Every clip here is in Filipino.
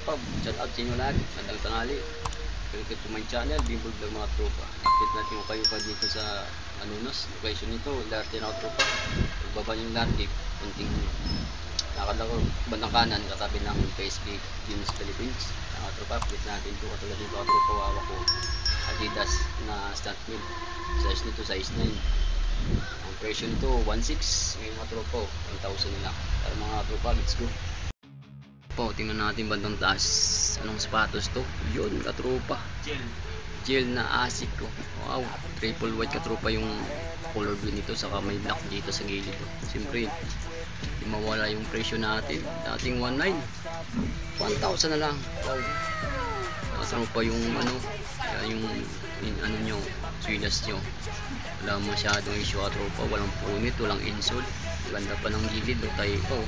tropa, shout out sa inyo lahat. Magandang tanghali. Welcome to my channel, Bimbo Vlog mga tropa. Update natin kung kayo pa dito sa Anunos. Location nito, Larte na tropa. Pagbaba yung Larte, kunting nakalako bandang kanan, katabi ng Facebook Dunes Philippines. Mga tropa, update natin ito. Katulad nito mga tropa, hawak ko Adidas na stunt mill. Size nito, size 9. Ang presyo nito, 1.6. Ngayon mga tropa, 1,000 na lang. Para mga tropa, let's go. Po, tingnan natin bandang taas. Anong sapatos to? Yun, katropa. Gel na ASIC ko. Wow, triple white katropa yung color blue nito. Saka may black dito sa gilid to. Siyempre, hindi mawala yung presyo natin. Dating 1.9, 1,000 na lang. Wow. Kasama pa yung ano, yung ano nyo, swilas nyo. Wala masyadong issue katropa. Walang punit, walang insole. Ganda pa ng gilid. Tayo ito.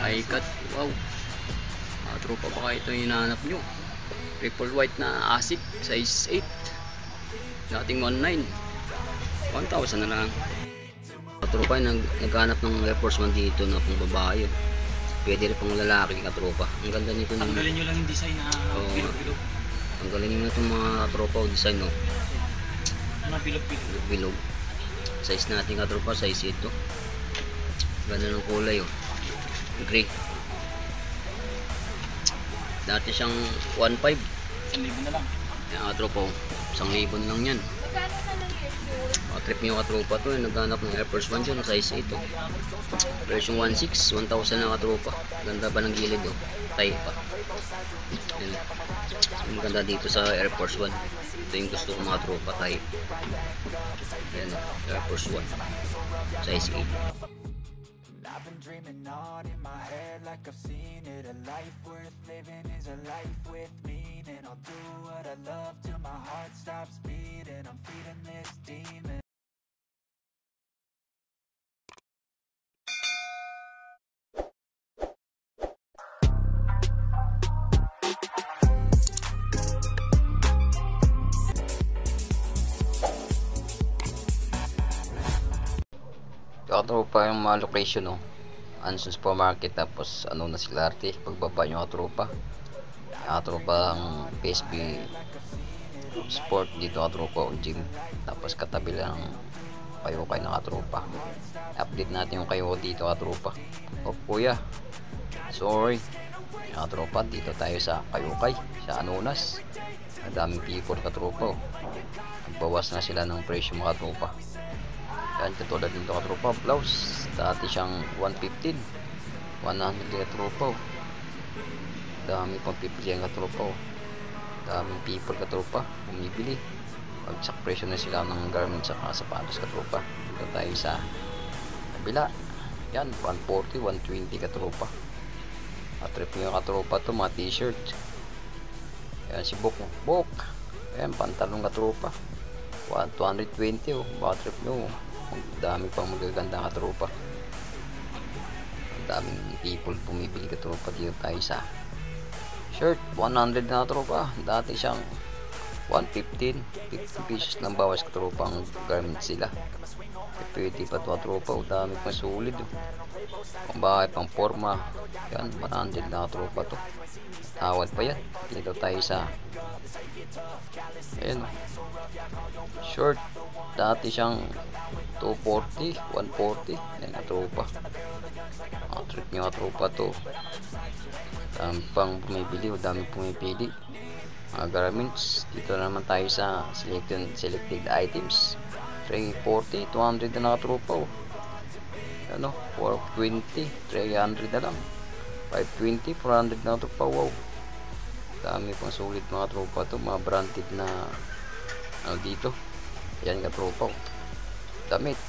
High cut, wow. Tropa pa kayo ito yung hinahanap nyo. Triple white na ASIC, size 8. Dating 1.9, 1,000 na lang. Tropa yung naghanap ng Air Force 1 dito na pang babae. Pwede rin pang lalaki katropa. Ang ganda nito. Tanggalin nyo lang yung design na bilog-bilog. Tanggalin nyo itong mga tropa o design, no? Ano bilog-bilog? Size natin katropa, size 8 to. Ganda ng kulay, oh. Gray. Dati siyang 1.5. 1,000 na lang. Yan katropa, 1,000 lang yan. Trip nyo katropa to, naghanap ng Air Force 1 dyan, size 8 oh. Version 1.6, 1,000 na katropa. Ganda ba ng gilid oh, tayo pa. Yan. Ang ganda dito sa Air Force 1. Ito yung gusto ko mga tropa, tayo. Yan oh, Air Force 1 size 8. I've been dreaming on in my head like I've seen it. A life worth living is a life with meaning. I'll do what I love till my heart stops beating. I'm feeding this demon. Katropa yung mga location no. Anson Supermarket, tapos ano na si Larte. Pagbaba nyo katropa. Katropa ang PSB Sport dito katropa o gym. Tapos katabi lang kayo na katropa. Update natin yung kayo dito katropa. O kuya, sorry katropa, dito tayo sa Kayukay, sa Anunas. Ang daming people katropa. Nagbawas na sila ng presyo mga katropa. Yan, katulad nito katropa, blouse dati siyang 115, 100 katropa. Dami pang pipili ang katropa. Daming people katropa bumibili. Pagsak presyo na sila ng garments at sapatos katropa. Dito tayo sa kabila. Yan, 140, 120 katropa. Trip nyo katropa to, mga t-shirt. Yan si Bok. Yan, pantalong katropa, 220 oh. Baka trip nyo, dami pang magaganda katropa. Daming people pumibili katropa. Dito tayo sa shirt, 100 na katropa. Dati siyang 115, 50 pesos lang bawas katropa ang garment sila. Pwede pa ito katropa. Dami pang sulit oh. Kung bakit pang forma, yan 100 na katropa to. Tawad pa yan. Dito tayo sa ayan, short, dati siyang 240, 140. Yan katropa. Trip nyo katropa to. Dami pang pumipili o dami pumipili mga garments. Dito na naman tayo sa selected items. 340, 200 na katropa oh. Ano, 420, 300 na lang. 520, 400 na katropa. Wow, dami pang sulit mga tropa to. Mga branded na ano dito. Yan katropa, damit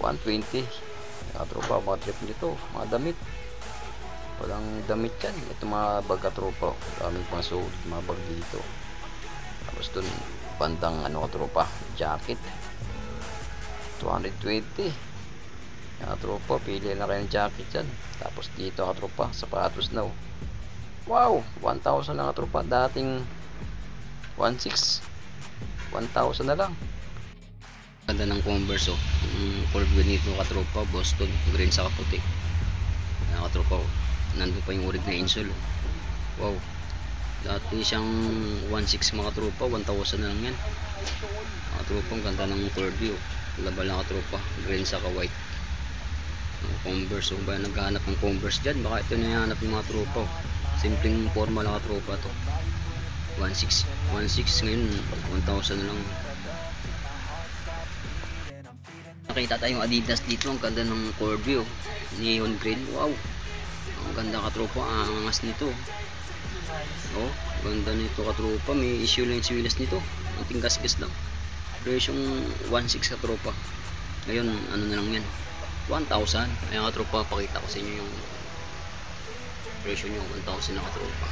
120 katropa. Mga trip nito, mga damit, walang damit yan. Ito mga bag katropa, dami pang sulit mga bag dito. Tapos dun bandang ano katropa, jacket 220 katropa. Pili na kayo ng jacket yan. Tapos dito katropa, sapatos na oh. Wow, 1,000 na katropa. Dating 1.6, 1,000 na lang. Ganda ng Converse oh. Color green nito katropa, Boston green sa kaputi. mga tropa. Nandun pa yung urig na insole. Wow, dati siyang 1.6 mga tropa, 1,000 na lang yan mga tropa. Ang ganda ng Corby. Labal lang ka tropa, green saka white. Converse, kung ba naghahanap ng Converse dyan, baka ito na yung hanap ng mga tropa. Simpleng formal lang ka tropa to. 1.6 ngayon 1,000 na lang. Nakita tayong Adidas dito, ang ganda ng Corby, neon green. Wow, ang ganda ka tropa, ang angas nito. Oh, ganda nito ka tropa, may issue lang yung siwilas nito, ang tinggas-gas lang. Presyong 1.6 ka tropa. Ngayon ano na lang yan, 1,000. Ayan ka tropa, pakita ko sa inyo yung presyo nyo, 1,000 na ka tropa.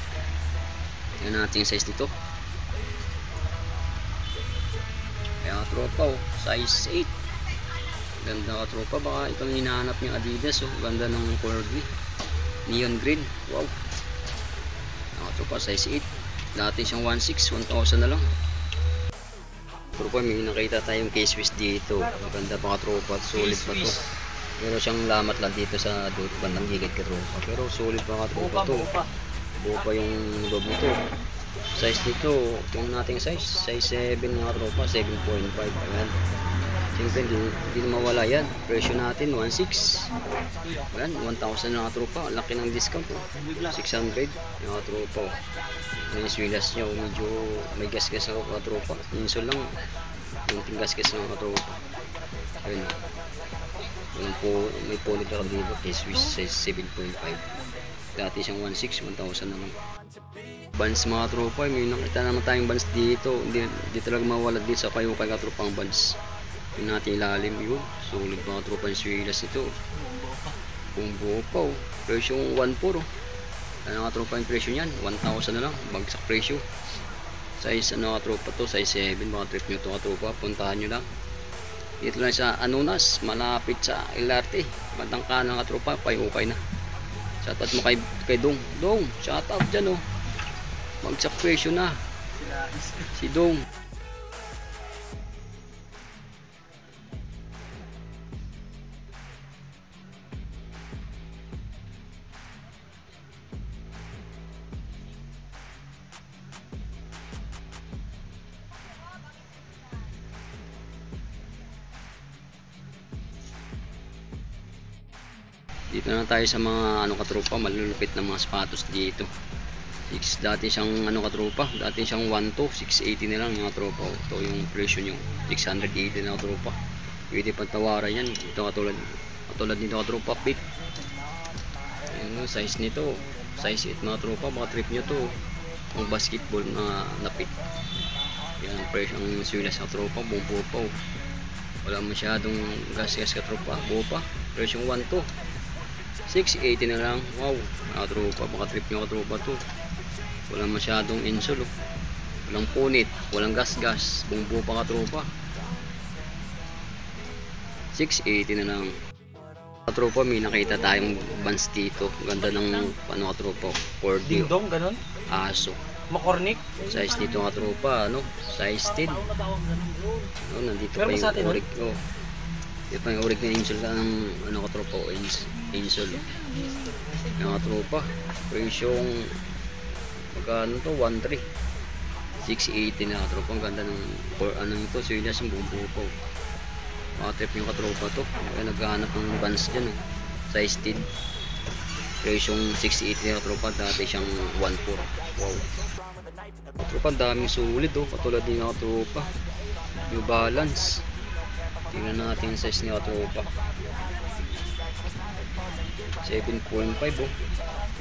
Tingnan natin yung size nito. Ayan ka tropa, size 8. Ganda ka tropa, baka ito yung hinahanap yung Adidas. Ganda ng Corby, neon green. Wow, ayan ka tropa, size 8. Dati siyang 1.6, 1,000 na lang tropa. May nakita tayong K-Swiss dito, maganda pa ka tropa, solid pa to. Meron siyang lamat lang dito sa bandang gigit ka tropa, pero solid pa ka tropa to. Buo pa yung loob nito. Size nito, tingnan natin yung size 7 mga tropa, 7.5. ayan, siyempre hindi na mawala yan. Presyo natin 1.6. ayan, 1,000 na ka tropa. Laki ng discount 600 mga tropa. Yung swilas nyo, medyo may gas-gas ako ka tropa. Insole lang, yung tinggas-gas ako ka tropa. Ayun, may poly ka dito, K-Swiss size 7.5. Dati siyang 1.6, 1,000 naman. Bands mga tropa, may nakita naman tayong bands dito. Hindi talaga mawala dito sa kayo ka tropa ang bands. Yung natin ilalim yun, sulit mga tropa yung swilas ito. Kung buo pa, presyo 1.4. Ano nga tropa yung presyo niyan, 1,000 na lang, bagsak presyo. Size ano nga tropa to, size 7. Mga trip nyo to nga tropa, puntahan nyo lang dito lang sa Anunas, malapit sa LRT, bandang kanan nga tropa, pay-ukay na. Shoutout mo kay Dong, shoutout dyan bagsak presyo na si Dong. Dito na tayo sa mga ano katropa, malulupit na mga sapatos dito. Dati siyang ano katropa, dati siyang 1.2, 680 na lang mga tropa. Ito yung presyo nyo, 680 na katropa. Pwede pagtawaran yan. Ito katulad nito katropa, fit. Yung size nito, size 8 mga tropa, baka trip nyo to ang basketball na fit. Yan ang presyo ng swilas katropa, buo pa. Wala masyadong gas katropa, buo pa. Presyo 1.2, 680 na lang. Wow, mga tropa, baka trip nyo katropa to. Walang masyadong insole, walang punit, walang gas, buo pa katropa. 680 na lang katropa. May nakita tayong bands dito, ganda ng ano katropa, Cordy, Dingdong, ganun? aso. Makornik? Size dito katropa, size 10. Nandito pa yung urig. Dito pa yung urig na insole ng ano katropa, insole. Yung katropa, presyong magkano to, 1.3, 680 na katropa. Ang ganda ng ano ito, swilas yung buo po. Trip yung katropa to. Kaya naghahanap ng bands dyan, size 10, presyong 680 na katropa. Dati siyang 1.4. Wow katropa, daming sulit katulad din yung katropa, New Balance. Tingnan natin yung size ni katropa, 7.5.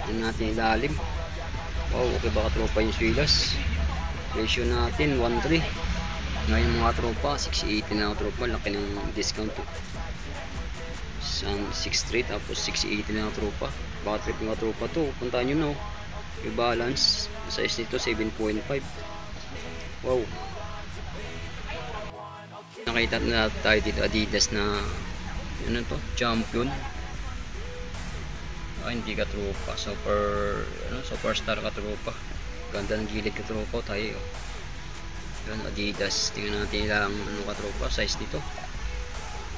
Tingnan natin ilalim. Wow, okay ba katropa yung swilas? Presyo natin 1.3. Ngayon mga tropa, 680 na tropa. Laki ng discount to. 6.3 tapos 680 na tropa. Baka trip yung tropa to. Puntahan nyo na. Yung balance, size nito 7.5. Wow. Nakita na tayo dito Adidas na ano to, champion. Hindi ka tropa, superstar ka tropa. Ganda ng gilid ka tropa tayo. Yan Adidas, tingnan natin lang ano ka tropa, size nito.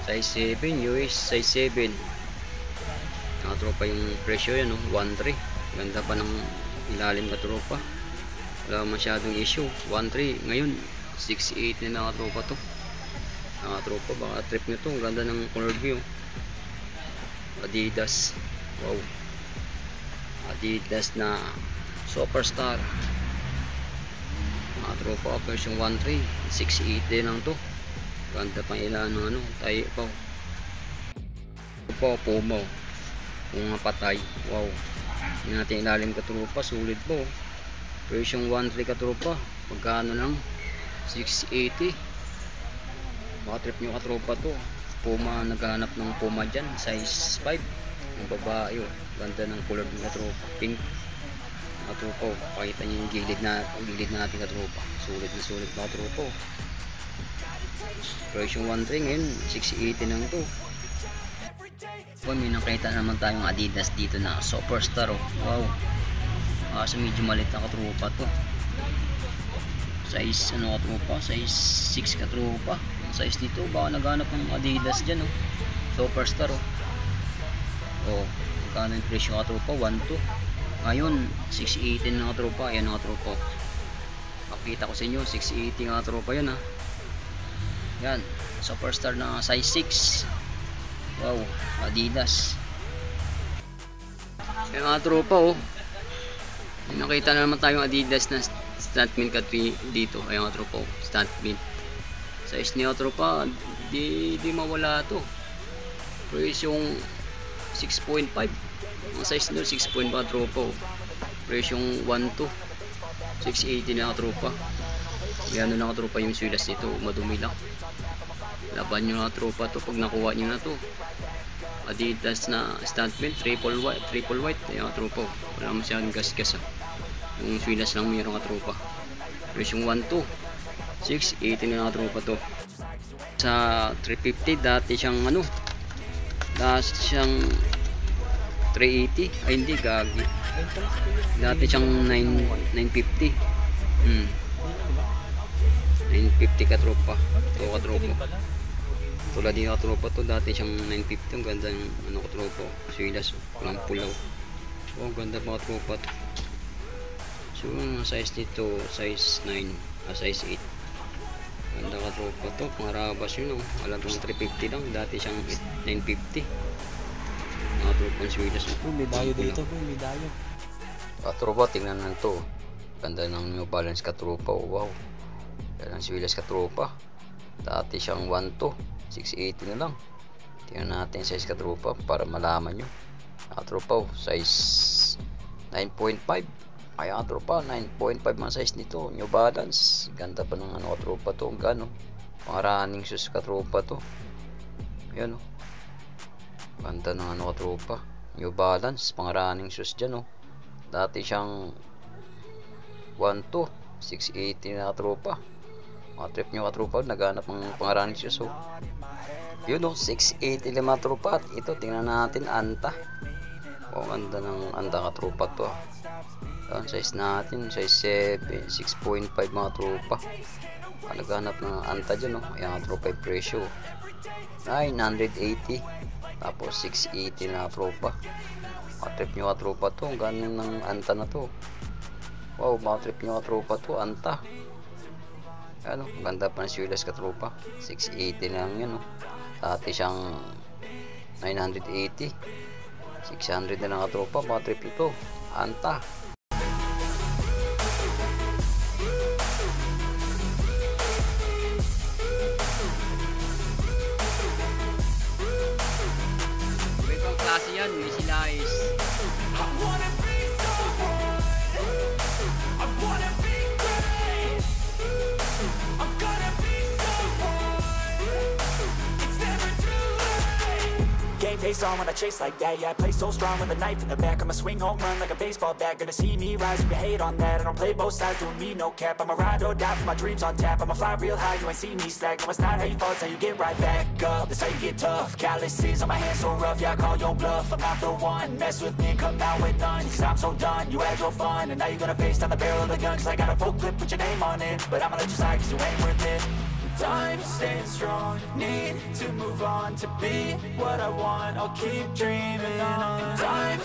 Size 7, US size 7. Mga tropa yung presyo yan, no? 1.3. Ganda pa ng ilalim ka tropa. Wala masyadong issue. 1.3. Ngayon 6.8 na mga tropa to. Mga tropa, baka trip nyo to. Ang ganda ng color view. Adidas. Wow. Adidas na Superstar. Mga tropa, version 1.3. 6.8 din lang to. Ganda pang ilan ng ano, tayo pa. Puma. Mga patay. Wow. Hindi natin ilalim katrupa. Sulit po. Version 1.3 katrupa. Magkano lang? 680. Baka trip nyo katrupa to. Puma, naghahanap ng Puma dyan. Size 5. Yung babae. Oh. Ganda ng color ng katrupa. Pink. Katrupa. Pakita nyo yung gilid natin katrupa. Sulit na sulit na katrupa. Version 1.3 ngayon 680 lang to. May nakita naman tayong Adidas dito na Superstar. Oh. Wow. So medyo malit na katrupa to. Size ano katrupa? Size 6 katrupa. Size dito baka naghanap ng Adidas dyan. Oh. Superstar. Oh, magkano yung presyo katrupa? 1.2. Ngayon 680 na katrupa. Ayan katrupa. Pakita ko sa inyo 680 nga katrupa yan ha. Yan, Superstar na size 6. Wow, Adidas. Yung mga tropa oh. May nakita na naman tayong Adidas na stuntman dito. Ayun mga tropa oh, stuntman. Size niya tropa, di mawala to. Price yung 6.5. Ang size nyo 6.5 tropa oh. Price yung 1.2. 680 na tropa. Yan na tropa yung swilas nito, madumi lang. Laban nyo na tropa to pag nakuha nyo na to. Adidas na stuntman, triple white. Ayan tropa, wala masyadong gas-gas ha. Yung swilas lang mayroon ka tropa. Price yung 1.2. 680 na tropa to. Sa 350 dati siyang ano, dati siyang 380. Ay hindi, gagi. Dati siyang 950. 950 katropa. Ito katropa. Tulad din katropa to. Dati siyang 950. Ang ganda ng ano katropa. Swilas. Walang pulaw. Oh, ganda pa katropa to. So, ang size nito, size 9. Size 8. Ganda katropa to. Pangarabas yun. Oh. Halagang 350 lang. Dati siyang 950. Mga tropa ng swilas. May dayo dito. May dayo. Katropa, tingnan lang to. Ganda ng New Balance katropa. Oh, wow. Yan ang swilas katropa. Dati siyang 1.2. 680 na lang. Tingnan natin size katropa para malaman nyo. Katropa, size 9.5. Ay katropa, 9.5 ang size nito. New Balance. Ganda pa ng ano katropa to. Gano. Pang running shoes katropa to. Yan o. Ganda ng ano katropa. New Balance. Pang running shoes dyan o. Dati siyang 1.2. 680 na katropa. Mga trip nyo katropa, naghanap ng pangarang shoes. So, yun o, 680 mga tropa. At ito, tingnan natin, anta. O, ganda ng anta katropa to. Yan, size natin, size 7, 6.5 mga tropa. Naghanap ng anta dyan o. Ayan katropa yung presyo. 980. Tapos 680 na katropa. Mga trip nyo katropa to. Ganun ng anta na to. Wow, mga trip nyo katropa to, anta. Ano, ganda pa ng swilas katropa. 680 lang yan, oh. Dati siyang 980. 600 na lang katropa. Mga trip ito, anta. May pang klase yan, may slice. Face on when I chase like that. Yeah, I play so strong with a knife in the back. I'ma swing home run like a baseball bat. Gonna see me rise, you can hate on that. I don't play both sides, doing me no cap. I'ma ride or die for my dreams on tap. I'ma fly real high, you ain't see me slack. No, it's not how you fall, it's how you get right back up. That's how you get tough. Calluses on my hands so rough, yeah, I call your bluff. I'm not the one, mess with me, come out with none. Cause I'm so done, you had your fun. And now you're gonna face down the barrel of the gun. Cause I got a full clip with your name on it. But I'ma let you slide cause you ain't worth it. time, staying strong. Need to move on to be what I want. I'll keep dreaming on. Time,